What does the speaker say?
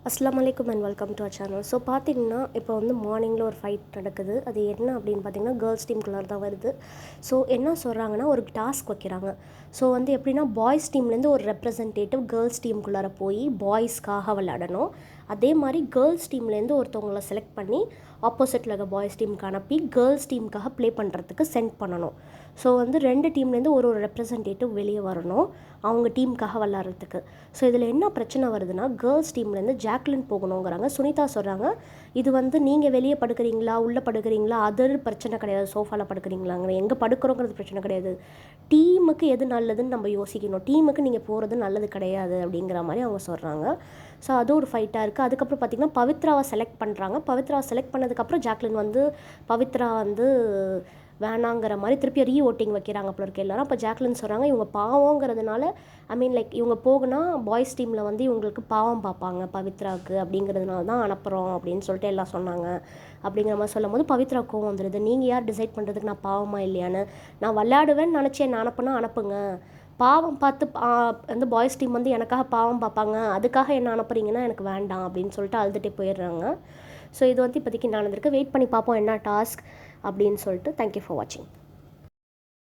அஸ்ஸலாமு அலைக்கும் and welcome to our channel. So பார்த்தீங்கன்னா இப்போ வந்து மார்னிங்கில் ஒரு ஃபைட் நடக்குது. அது என்ன அப்படின்னு பார்த்தீங்கன்னா கேர்ள்ஸ் டீமுக்குள்ளார தான் வருது. ஸோ என்ன சொல்கிறாங்கன்னா ஒரு டாஸ்க் வைக்கிறாங்க. ஸோ வந்து எப்படின்னா பாய்ஸ் டீம்லேருந்து ஒரு ரெப்ரசன்டேட்டிவ் கேர்ள்ஸ் டீமுக்குள்ளார போய் பாய்ஸ்க்காக விளையாடணும். அதே மாதிரி கேர்ள்ஸ் டீம்லேருந்து ஒருத்தவங்களை செலக்ட் பண்ணி ஆப்போசிட்டில் இருக்க பாய்ஸ் டீமுக்கு அனுப்பி கேர்ள்ஸ் டீமுக்காக ப்ளே பண்ணுறதுக்கு சென்ட் பண்ணணும். ஸோ வந்து 2 டீம்லேருந்து ஒரு ரெப்ரசன்டேட்டிவ் வெளியே வரணும் அவங்க டீமுக்காக விளாட்றதுக்கு. ஸோ இதில் என்ன பிரச்சனை வருதுன்னா கேர்ள்ஸ் டீம்லேருந்து ஜாக்லின் போகணுங்கிறாங்க. சுனிதா சொல்கிறாங்க இது வந்து நீங்கள் வெளியே படுக்கிறீங்களா உள்ளே படுக்கிறீங்களா அது பிரச்சனை கிடையாது, சோஃபாவில் படுக்கிறீங்களாங்கிற எங்கே படுக்கிறோங்கிறது பிரச்சனை கிடையாது, டீமுக்கு எது நல்லதுன்னு நம்ம யோசிக்கணும், டீமுக்கு நீங்கள் போகிறது நல்லது கிடையாது அப்படிங்கிற மாதிரி அவங்க சொல்கிறாங்க. ஸோ அது ஒரு ஃபைட்டாக இருக்குது. அதுக்கப்புறம் பார்த்திங்கன்னா பவித்ராவை செலக்ட் பண்ணுறாங்க. பவித்ராவை செலக்ட் பண்ணதுக்கப்புறம் ஜாக்லின் வந்து பவித்ரா வந்து வேணாங்கிற மாதிரி திருப்பி ரீ ஓட்டிங் வைக்கிறாங்க போல இருக்கு எல்லாரும். அப்போ ஜாக்லின் சொல்கிறாங்க இவங்க பாவங்கிறதுனால லைக் இவங்க போகுனா பாய்ஸ் டீமில் வந்து இவங்களுக்கு பாவம் பார்ப்பாங்க பவித்ராவுக்கு, அப்படிங்கிறதுனால தான் அனுப்புகிறோம் அப்படின்னு சொல்லிட்டு எல்லாம் சொன்னாங்க. அப்படிங்கிற மாதிரி சொல்லும் போது பவித்ரா கோவம் வந்துடுது. நீங்கள் யார் டிசைட் பண்ணுறதுக்கு நான் பாவமா இல்லையான்னு, நான் விளையாடுவேன்னு நினச்சி என்ன அனுப்புனா அனுப்புங்க, பாவம் பார்த்து வந்து பாய்ஸ் டீம் வந்து எனக்காக பாவம் பார்ப்பாங்க அதுக்காக என்ன அனுப்புறீங்கன்னா எனக்கு வேண்டாம் அப்படின்னு சொல்லிட்டு அழுதுகிட்டே போயிடுறாங்க. ஸோ இது வந்து இப்போதைக்கு நடந்திருக்கு. வெயிட் பண்ணி பார்ப்போம் என்ன டாஸ்க் அப்படின்னு சொல்லிட்டு. தேங்க்யூ ஃபார் வாட்சிங்.